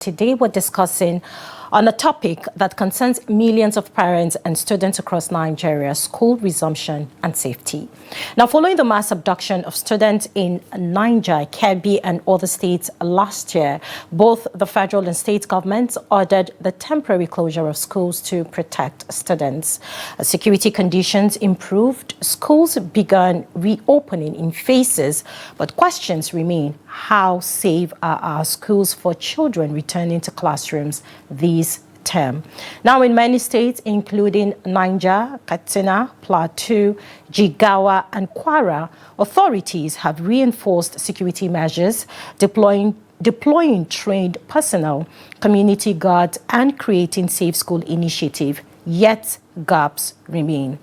Today we're discussing on a topic that concerns millions of parents and students across Nigeria: school resumption and safety. Now, following the mass abduction of students in Niger, Kebbi and other states last year, both the federal and state governments ordered the temporary closure of schools to protect students. As security conditions improved, schools began reopening in phases, but questions remain: how safe are our schools for children returning to classrooms this term? Now, in many states, including Niger, Katsina, Plateau, Jigawa, and Kwara, authorities have reinforced security measures, deploying trained personnel, community guards, and creating safe school initiative. Yet, gaps remain.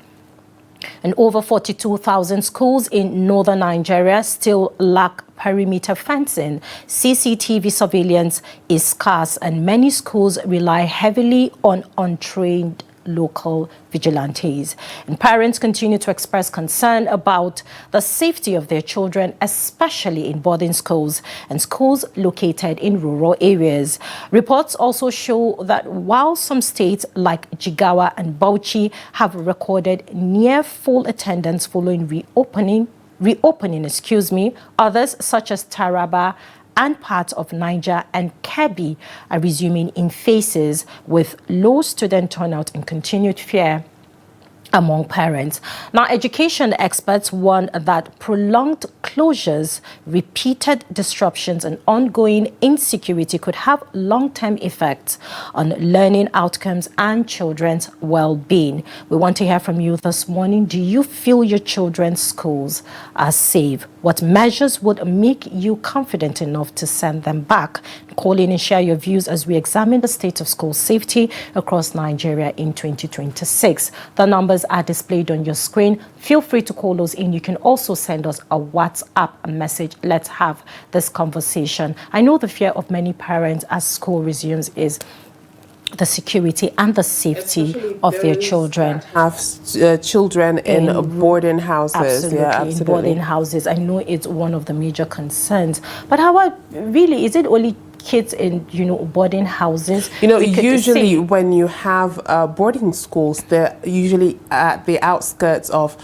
And over 42,000 schools in northern Nigeria still lack perimeter fencing. CCTV surveillance is scarce, and many schools rely heavily on untrained local vigilantes. And parents continue to express concern about the safety of their children, especially in boarding schools and schools located in rural areas. Reports also show that while some states like Jigawa and Bauchi have recorded near full attendance following reopening, others such as Taraba and parts of Niger and Kebbi are resuming in phases with low student turnout and continued fear among parents. Now, education experts warn that prolonged closures, repeated disruptions, and ongoing insecurity could have long-term effects on learning outcomes and children's well-being. We want to hear from you this morning. Do you feel your children's schools are safe? What measures would make you confident enough to send them back? Call in and share your views as we examine the state of school safety across Nigeria in 2026. The numbers are displayed on your screen. Feel free to call us in. You can also send us a WhatsApp message. Let's have this conversation. I know the fear of many parents as school resumes is the security and the safety of their children. Have children in boarding houses. Absolutely, yeah, absolutely. In boarding houses. I know it's one of the major concerns. But how really, is it only kids in, boarding houses? Usually when you have boarding schools, they're usually at the outskirts of,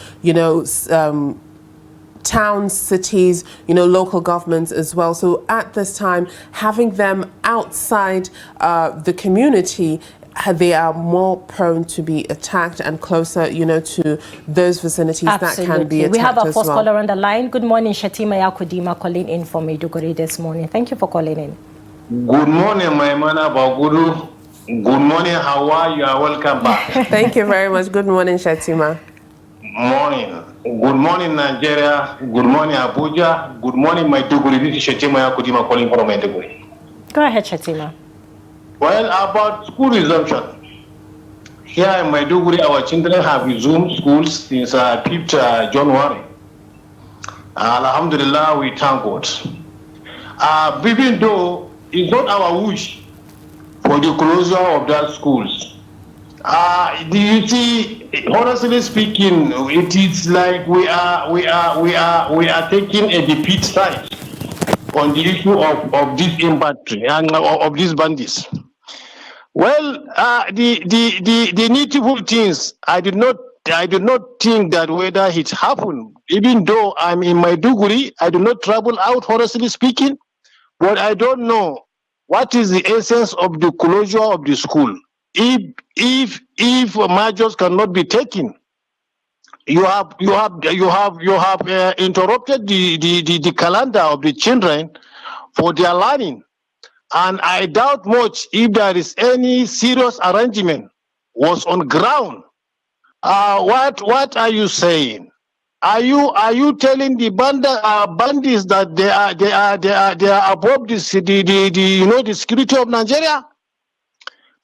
towns, cities, local governments as well. So at this time, having them outside the community, they are more prone to be attacked and closer, to those vicinities Absolutely. That can be attacked. We have our as first well. caller on the line. Good morning, Shatima Yakudima, calling in from Maiduguri this morning. Thank you for calling in. Good morning, Maimuna, Bagudu. Good morning, Hauwa. You are welcome back. Thank you very much. Good morning, Shatima. Morning. Good morning, Nigeria. Good morning, Abuja. Good morning, Maiduguri. This is Shatima Yakudima calling from Maiduguri. Go ahead, Shatima. Well, about school resumption. Here in Maiduguri, our children have resumed schools since 5th January. Alhamdulillah, we thank God. Even though it's not our wish for the closure of that schools. Do you see, honestly speaking, it is like we are taking a defeat side on the issue of this infantry and of these bandits. Well, the needful things, I did not think that whether it happened. Even though I'm in Maiduguri, I do not travel out, honestly speaking. But I don't know what is the essence of the closure of the school. If measures cannot be taken, you have interrupted the calendar of the children for their learning, and I doubt much if there is any serious arrangement was on ground. What are you saying? Are you telling the bandits that they are above the security of Nigeria?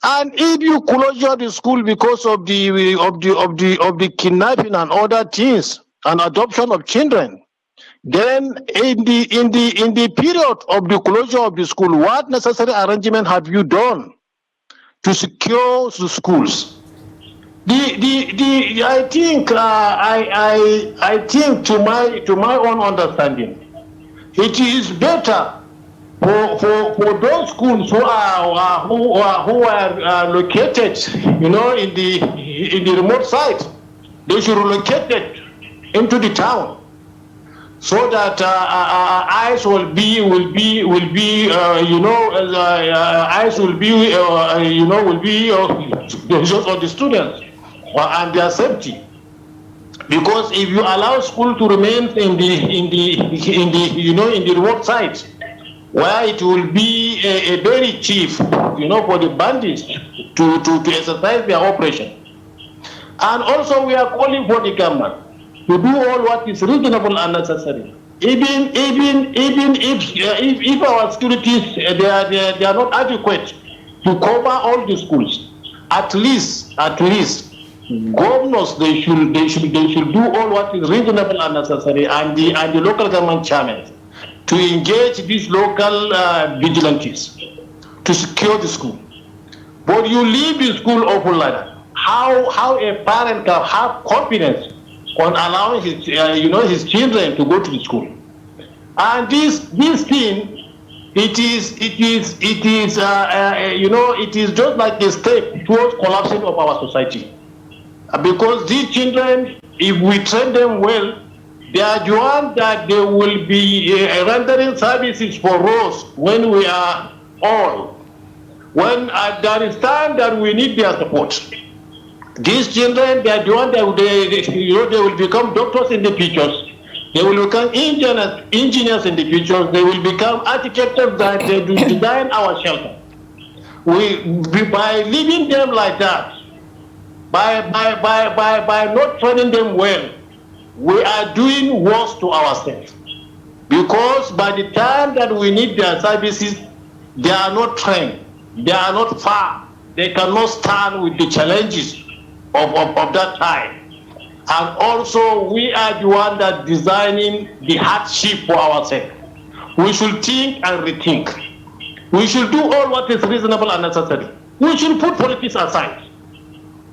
And if you closure the school because of the kidnapping and other things and adoption of children, then in the period of the closure of the school, what necessary arrangement have you done to secure the schools? I think to my own understanding, it is better for those schools who are located, in the remote site, they should relocate it into the town, so that eyes will be just on the students and their safety. Because if you allow school to remain in the remote sites, where it will be a very cheap, for the bandits to exercise their operation. And also we are calling for the government to do all what is reasonable and necessary. Even if our securities they are not adequate to cover all the schools, at least governors they should do all what is reasonable and necessary, and the local government chairmen to engage these local vigilantes to secure the school. But you leave the school open like that. How a parent can have confidence on allowing his his children to go to the school? And this thing, it is just like a step towards collapsing of our society. Because these children, if we train them well, they are the ones that they will be rendering services for us when we are old. When there is time that we need their support. These children, they are the ones that they will become doctors in the future. They will become engineers in the future. They will become architects that they will design our shelter. By leaving them like that, by not training them well, we are doing worse to ourselves. Because by the time that we need their services, they are not trained, they are not far, they cannot stand with the challenges of that time. And also, we are the one that designing the hardship for ourselves. We should think and rethink. We should do all what is reasonable and necessary. We should put politics aside.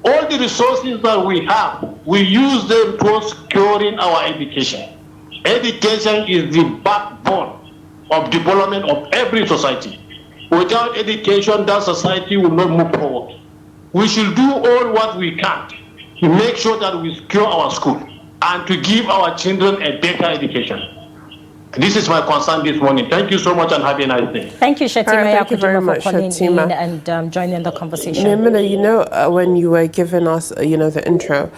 All the resources that we have, we use them towards securing our education. Education is the backbone of development of every society. Without education, that society will not move forward. We should do all what we can to make sure that we secure our school and to give our children a better education. This is my concern this morning. Thank you so much and have a nice day. Thank you, Shetima. Thank you very much, for calling Shetima. in and joining the conversation. Maimuna, when you were giving us, the intro,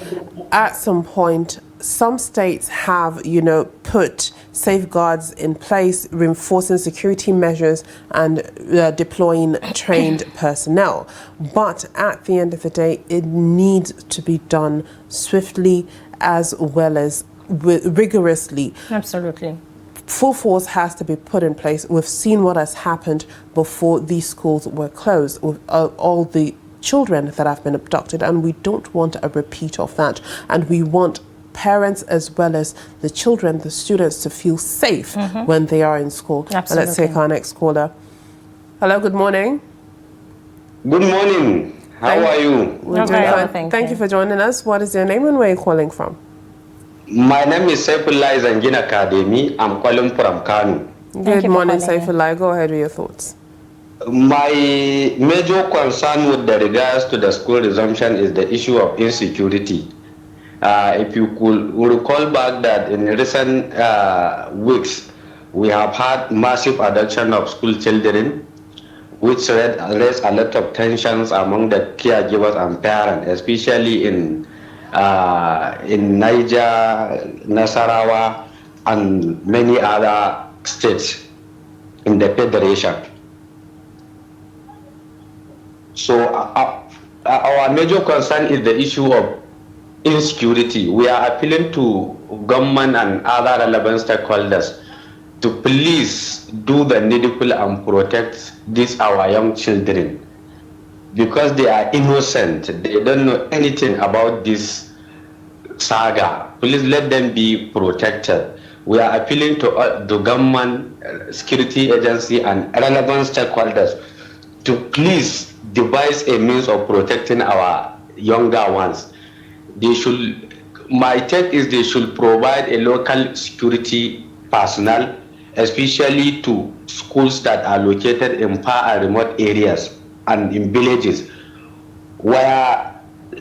at some point, some states have, put safeguards in place, reinforcing security measures and deploying trained personnel. But at the end of the day, it needs to be done swiftly as well as rigorously. Absolutely. Full force has to be put in place. We've seen what has happened before these schools were closed with all the children that have been abducted, and we don't want a repeat of that. And we want parents as well as the children, the students, to feel safe when they are in school. Absolutely. Let's take our next caller. Hello, good morning. Good morning. How are you? We're doing fine. Thank you for joining us. What is your name and where are you calling from? My name is Saifullah Zangina Academy. I'm calling from Kano. Good morning, Saifullah. Go ahead with your thoughts. My major concern with regards to the school resumption is the issue of insecurity. If you could recall back that in recent weeks, we have had massive abduction of school children, which raised a lot of tensions among the caregivers and parents, especially in Niger, Nasarawa, and many other states in the federation. So our major concern is the issue of insecurity. We are appealing to government and other relevant stakeholders to please do the needful and protect these our young children, because they are innocent. They don't know anything about this saga. Please let them be protected. We are appealing to the government, security agency, and relevant stakeholders to please devise a means of protecting our younger ones. They should, my take is they should provide a local security personnel, especially to schools that are located in far and remote areas and in villages where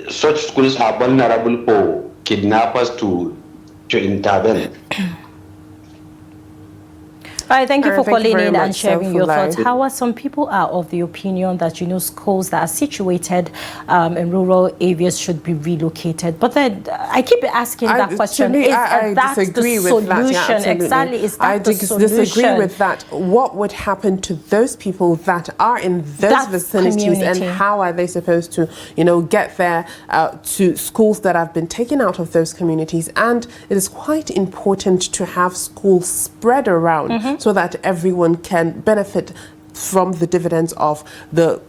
such schools are vulnerable for kidnappers to intervene. All right, thank you for calling in and sharing your thoughts. Fulai. Hauwa, some people are of the opinion that, schools that are situated in rural areas should be relocated. But then I keep asking that question. To me, is I that disagree the with solution? that. Yeah, absolutely. Exactly. Is that I the solution? disagree with that. What would happen to those people that are in those vicinities, community. and how are they supposed to, get there to schools that have been taken out of those communities? And it is quite important to have schools spread around so that everyone can benefit from the dividends of the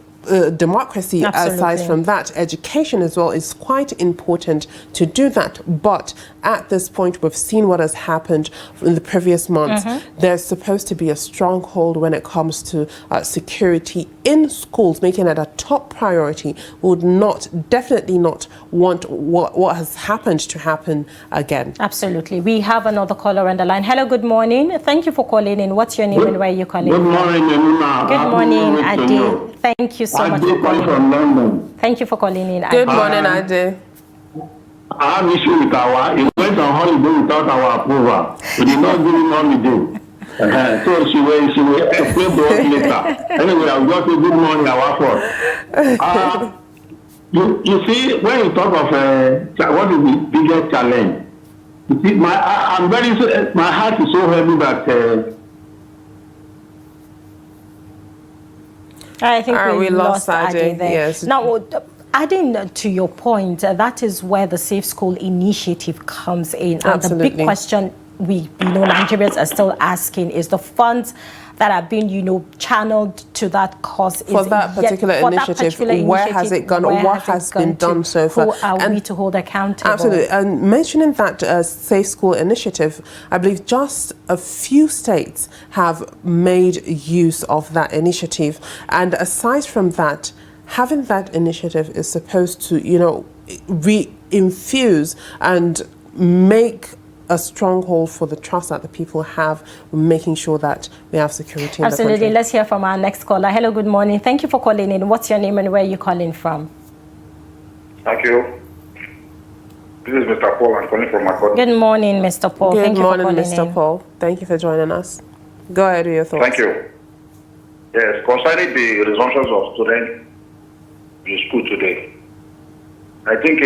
democracy. Absolutely. Aside from that, education as well is quite important to do that. But at this point, we've seen what has happened in the previous months. There's supposed to be a stronghold when it comes to security in schools, making it a top priority. We would definitely not want what has happened to happen again. Absolutely. We have another caller on the line. Hello, good morning. Thank you for calling in. What's your name and where are you calling Good from? morning, Maimuna. Good morning, Happy New Year to Ade. you. Thank you so much Ade for calling from in. London. Thank you for calling in. Good Ade. morning, Ade. I have issue with Hauwa. He went on holiday without our approval. We did not give him holiday. So she will explain to us later. Anyway, I'll just say good morning, Hauwa. You see, when you talk of what is the biggest challenge, you see, my heart is so heavy that I think we lost Ade there. Yes. Now, adding to your point, that is where the Safe School initiative comes in. And the big question Nigerians are still asking is the funds that are being, channeled to that cause. For that particular initiative, where has it gone? What has been done so far? Who are we to hold accountable? Absolutely. And mentioning that Safe School initiative, I believe just a few states have made use of that initiative. And aside from that, having that initiative is supposed to, re-infuse and make a stronghold for the trust that the people have, making sure that we have security in the country. Absolutely. Let's hear from our next caller. Hello, good morning. Thank you for calling in. What's your name and where are you calling from? Thank you. This is Mr. Paul. I'm calling from Magudu. Good morning, Mr. Paul. Good Thank morning, you for calling Mr. in. Paul. Thank you for joining us. Go ahead with your thoughts. Thank you. Yes, concerning the resumptions of students in school today, I think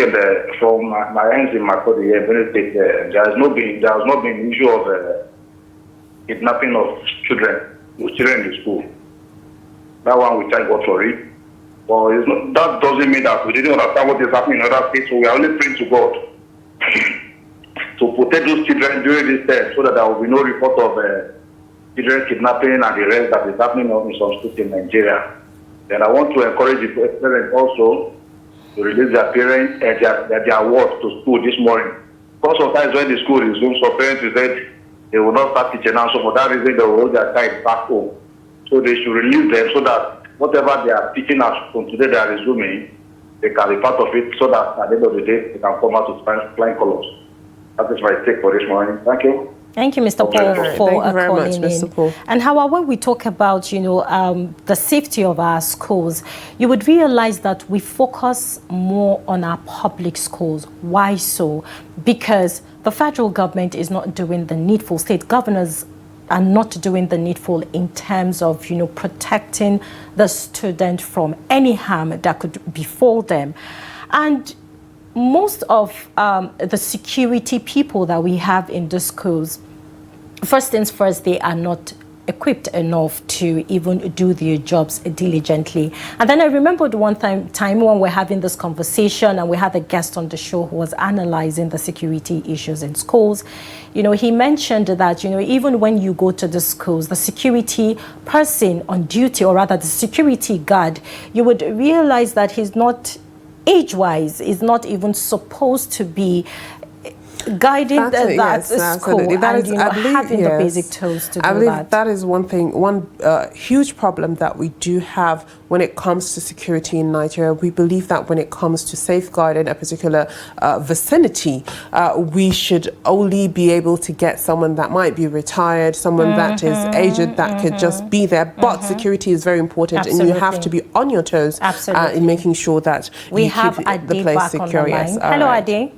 from my ends in Magudu, there has not been an issue of kidnapping of children in the school. That one we thank God for it. But that doesn't mean that we didn't understand what is happening in other states. So we are only praying to God to protect those children during this time, so that there will be no report of children kidnapping and the rest that is happening in some schools in Nigeria. Then I want to encourage the parents also to release their parents their work to school this morning. Because sometimes when the school resumes, some parents said they will not start teaching now, so for that reason they will hold their child back home. So they should release them so that whatever they are teaching us from today they are resuming, they can be part of it, so that at the end of the day they can come out with flying colors. That is my take for this morning. Thank you. Thank you, Mr. Paul, for Thank you very much, calling Mr. in. Paul. And Hauwa, when we talk about, the safety of our schools, you would realize that we focus more on our public schools. Why so? Because the federal government is not doing the needful. State governors are not doing the needful in terms of, protecting the student from any harm that could befall them. And most of the security people that we have in the schools, first things first, they are not equipped enough to even do their jobs diligently. And then I remembered one time when we're having this conversation and we had a guest on the show who was analyzing the security issues in schools. He mentioned that, even when you go to the schools, the security person on duty, or rather the security guard, you would realize that he's not age-wise, is not even supposed to be guiding that school absolutely. and having the basic tools to do that. I believe that is one huge problem that we do have when it comes to security in Nigeria. We believe that when it comes to safeguarding a particular vicinity, we should only be able to get someone that might be retired, someone that is aged, that could just be there. But security is very important, and you have to be on your toes in making sure that you keep the place secure. Yes. Hello, Ade.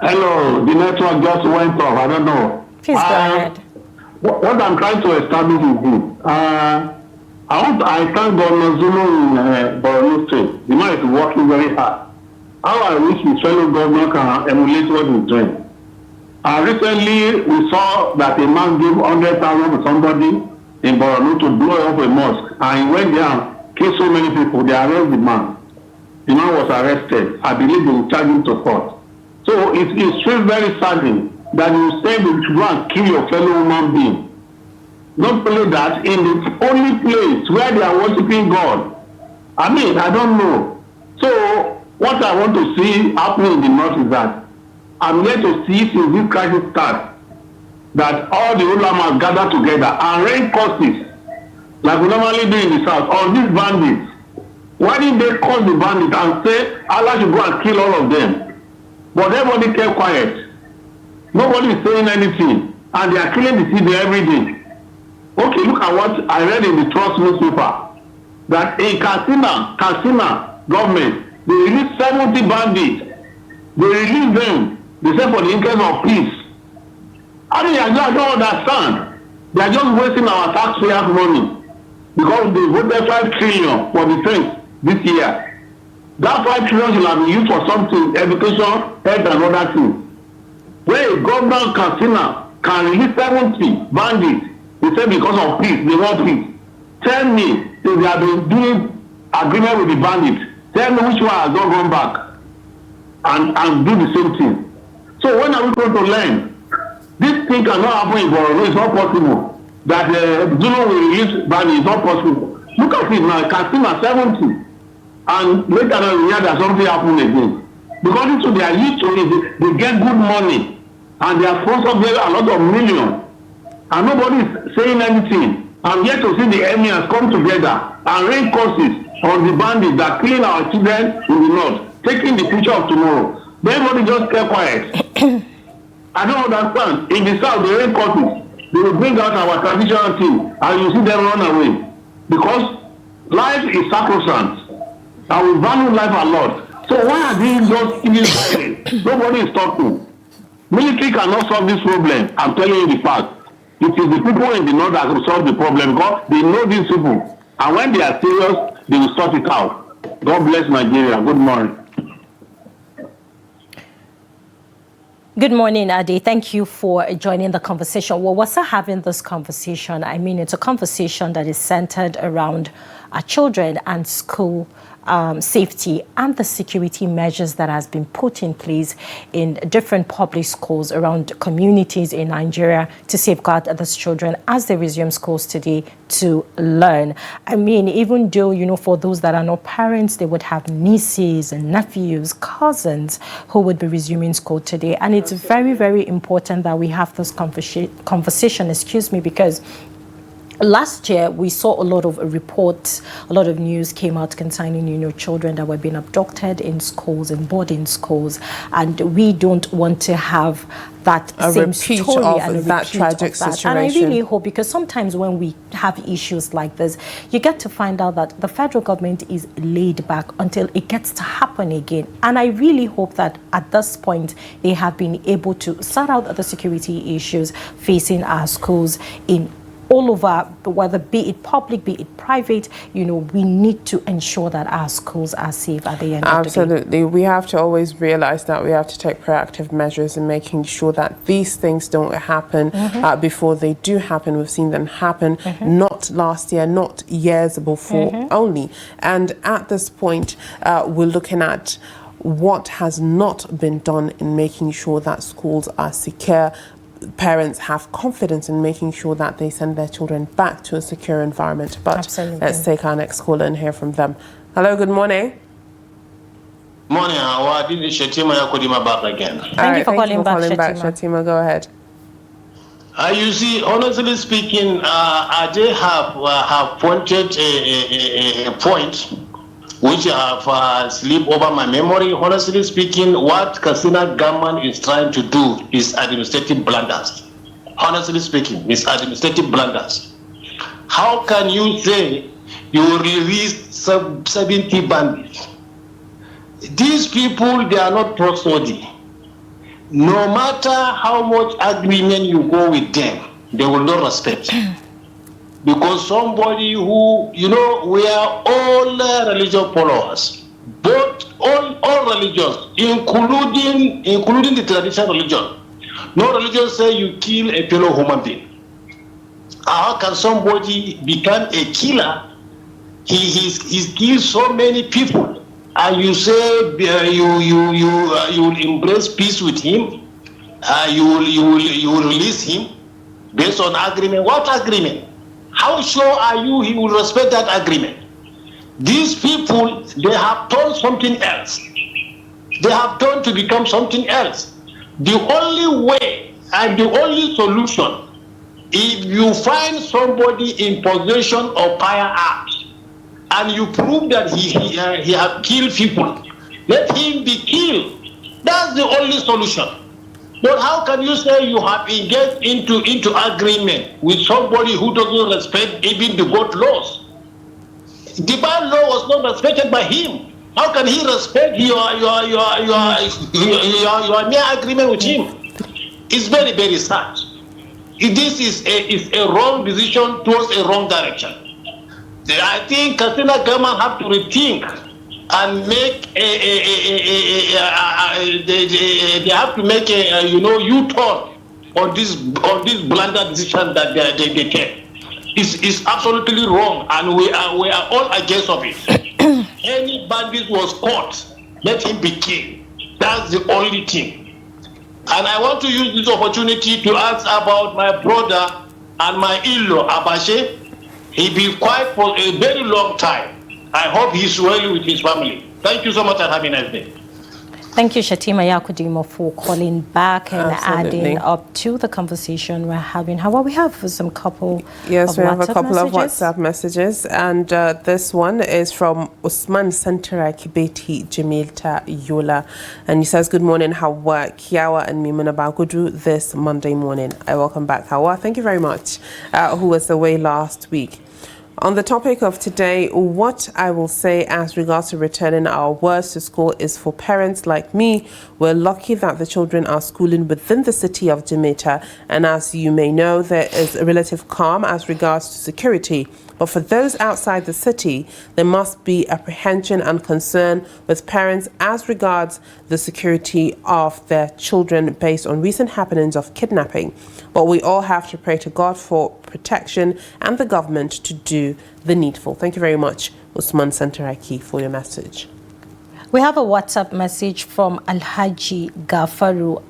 Hello, the network just went off. I don't know. Please go ahead. What I'm trying to establish is this. I thank Governor Zulu in Borno State. The man is working very hard. How I wish his fellow governor can emulate what he's doing. Recently, we saw that a man gave 100,000 to somebody in Borno to blow up a mosque, and he went there and killed so many people. They arrested the man. The man was arrested. I believe they will charge him to court. So it's still very saddening that you say that you go and kill your fellow human being. Not only that, in the only place where they are worshiping God. I mean, I don't know. So what I want to see happening in the north is that I'm here to see since this crisis starts that all the ulama gather together and rain curses like we normally do in the south on these bandits. Why didn't they call the bandits and say Allah should go and kill all of them? But everybody kept quiet. Nobody is saying anything. And they are killing the city every day. Okay, look at what I read in the Trust newspaper. That in Katsina government, they released 70 bandits. They released them. They said for the interest of peace. I mean, I don't understand. They are just wasting our taxpayers' money. Because they voted 5 trillion for defense this year. That 5 trillion should have been used for something, education, health, and other things. Where a government can release 70 bandits, they say because of peace, they want peace. Tell me, if they have been doing agreement with the bandits, tell me which one has not gone back and do the same thing. So when are we going to learn? This thing cannot happen in Borno. It's not possible. That Zulu will release bandits, it's not possible. Look at it now, Katsina 70. And later on, we hear that something happened again. Because they are used to it, they get good money. And they are sponsored a lot of millions. And nobody is saying anything. I'm yet to see the emirs come together and rain curses on the bandits that are killing our children in the north, taking the future of tomorrow. But everybody just kept quiet. I don't understand. In the south, the rain curses, they will bring out our traditional team and you see them run away. Because life is sacrosanct. And we value life a lot. So why are they just keeping silent? Nobody is talking. Military cannot solve this problem. I'm telling you the fact. It is the people in the north that will solve the problem because they know these people. And when they are serious, they will sort it out. God bless Nigeria. Good morning. Good morning, Ade. Thank you for joining the conversation. Well, we're still having this conversation. I mean, it's a conversation that is centered around our children and school safety and the security measures that has been put in place in different public schools around communities in Nigeria to safeguard these children as they resume schools today to learn. I mean, even though, for those that are not parents, they would have nieces and nephews, cousins who would be resuming school today. And it's very, very important that we have this conversation, because last year, we saw a lot of reports, a lot of news came out concerning, children that were being abducted in schools and boarding schools. And we don't want to have that same story and a that tragic situation. And I really hope, because sometimes when we have issues like this, you get to find out that the federal government is laid back until it gets to happen again. And I really hope that at this point, they have been able to sort out the security issues facing our schools in all over, whether be it public, be it private, we need to ensure that our schools are safe at the end of the day. Absolutely. We have to always realize that we have to take proactive measures in making sure that these things don't happen before they do happen. We've seen them happen, not last year, not years before only. And at this point, we're looking at what has not been done in making sure that schools are secure. Parents have confidence in making sure that they send their children back to a secure environment. But Absolutely. Let's take our next caller and hear from them. Hello, good morning. Morning, Hauwa. This is Shetima Yakodima back again. Thank you for calling back, Shetima. Go ahead. You see, honestly speaking, they have pointed a point which have slipped over my memory. Honestly speaking, what Katsina government is trying to do is administrative blunders. Honestly speaking, it's administrative blunders. How can you say you will release 70 bandits? These people, they are not trustworthy. No matter how much agreement you go with them, they will not respect. Because somebody who, we are all religious followers, but all religions, including the traditional religion. No religion say you kill a fellow human being. How can somebody become a killer? He's killed so many people, and you say you will embrace peace with him, you will release him based on agreement. What agreement? How sure are you he will respect that agreement? These people, they have turned something else. They have turned to become something else. The only way and the only solution, if you find somebody in possession of firearms and you prove that he have killed people, let him be killed. That's the only solution. But how can you say you have engaged into agreement with somebody who doesn't respect even the God laws? Divine law was not respected by him. How can he respect your mere agreement with him? It's very, very sad. This is a wrong decision towards a wrong direction. I think Katsina government have to rethink and make they have to make a U-turn on this blunder decision that they take. It's absolutely wrong, and we are all against of it. Any bandit was caught, let him be killed. That's the only thing. And I want to use this opportunity to ask about my brother and my in-law Abashe. He been quiet for a very long time. I hope he's well with his family. Thank you so much and have a nice day. Thank you, Shetima Yakodima, for calling back and Absolutely. adding up to the conversation we're having. Hauwa, we have some couple Yes, of we have a WhatsApp couple messages. of WhatsApp messages, and this one is from Usman Santara Kibeti Jamilta Yola, and he says, "Good morning, Hauwa, Kiyawa, and Maimuna Bagudu this Monday morning." I welcome back, Hauwa. Thank you very much. Who was away last week? On the topic of today, what I will say as regards to returning our words to school is for parents like me. We're lucky that the children are schooling within the city of Jamaica, and as you may know, there is a relative calm as regards to security. But for those outside the city, there must be apprehension and concern with parents as regards the security of their children based on recent happenings of kidnapping. But we all have to pray to God for protection and the government to do the needful. Thank you very much, Usman Santaraki, for your message. We have a WhatsApp message from Alhaji Gafaru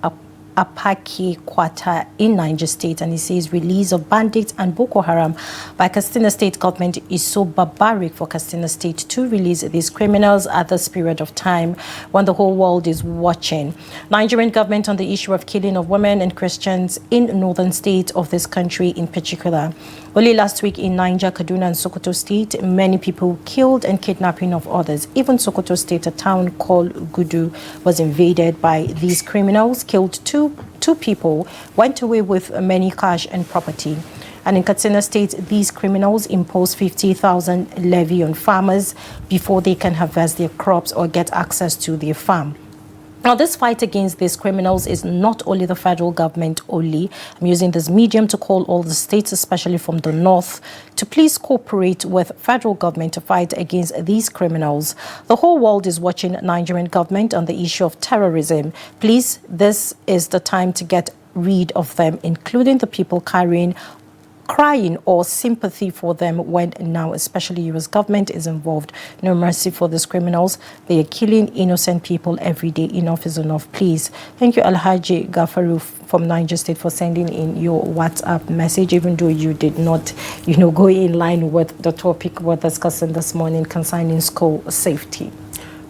Apaki Kwata in Niger State, and he says release of bandits and Boko Haram by Katsina State government is so barbaric for Katsina State to release these criminals at this period of time when the whole world is watching. Nigerian government on the issue of killing of women and Christians in northern states of this country in particular. Only last week in Niger, Kaduna and Sokoto State, many people killed and kidnapping of others. Even Sokoto State, a town called Bagudu, was invaded by these criminals, killed two people, went away with many cash and property. And in Katsina State, these criminals impose 50,000 levy on farmers before they can harvest their crops or get access to their farm. Now, this fight against these criminals is not only the federal government only. I'm using this medium to call all the states, especially from the north, to please cooperate with federal government to fight against these criminals. The whole world is watching Nigerian government on the issue of terrorism. Please, this is the time to get rid of them, including the people crying or sympathy for them when now especially U.S. government is involved. No mercy for these criminals. They are killing innocent people every day. Enough is enough, please. Thank you, Alhaji Gafaru from Niger State, for sending in your WhatsApp message, even though you did not, go in line with the topic we're discussing this morning concerning school safety.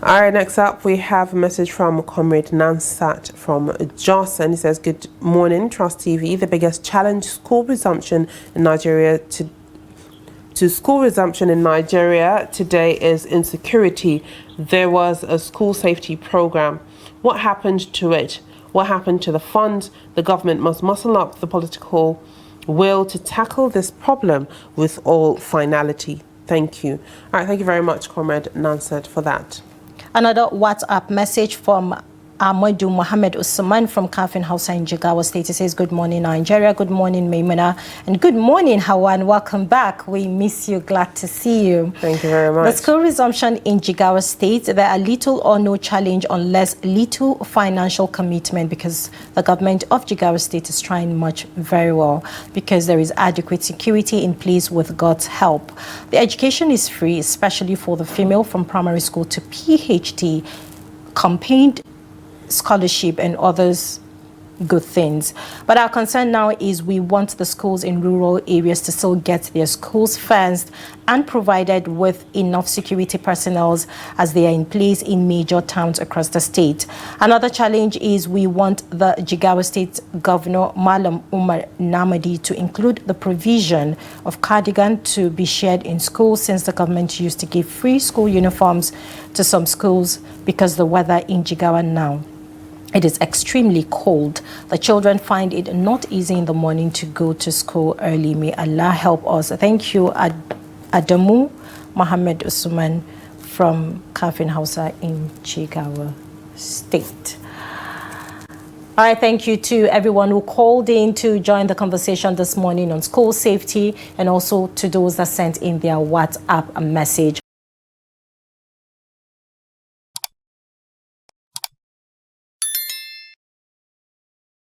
All right, next up, we have a message from Comrade Nansat from Jos, and he says, "Good morning, Trust TV. The biggest challenge school resumption in Nigeria to school resumption in Nigeria today is insecurity. There was a school safety program. What happened to it? What happened to the funds? The government must muscle up the political will to tackle this problem with all finality. Thank you." All right, thank you very much, Comrade Nansat, for that. Another WhatsApp message from Ahmadu Mohammed Usman from Kafin Hausa in Jigawa State. He says, "Good morning, Nigeria. Good morning, Maimuna. And good morning, Hauwa. And welcome back. We miss you. Glad to see you." Thank you very much. The school resumption in Jigawa State, there are little or no challenge unless little financial commitment, because the government of Jigawa State is trying much very well, because there is adequate security in place with God's help. The education is free, especially for the female from primary school to PhD, campaigned scholarship and others good things. But our concern now is we want the schools in rural areas to still get their schools fenced and provided with enough security personnel as they are in place in major towns across the state. Another challenge is we want the Jigawa State Governor Malam Umar Namadi to include the provision of cardigan to be shared in schools, since the government used to give free school uniforms to some schools because the weather in Jigawa now, it is extremely cold. The children find it not easy in the morning to go to school early. May Allah help us. Thank you, Adamu Mohammed Usman from Kafin Hausa in Jigawa State. All right, thank you to everyone who called in to join the conversation this morning on school safety, and also to those that sent in their WhatsApp message.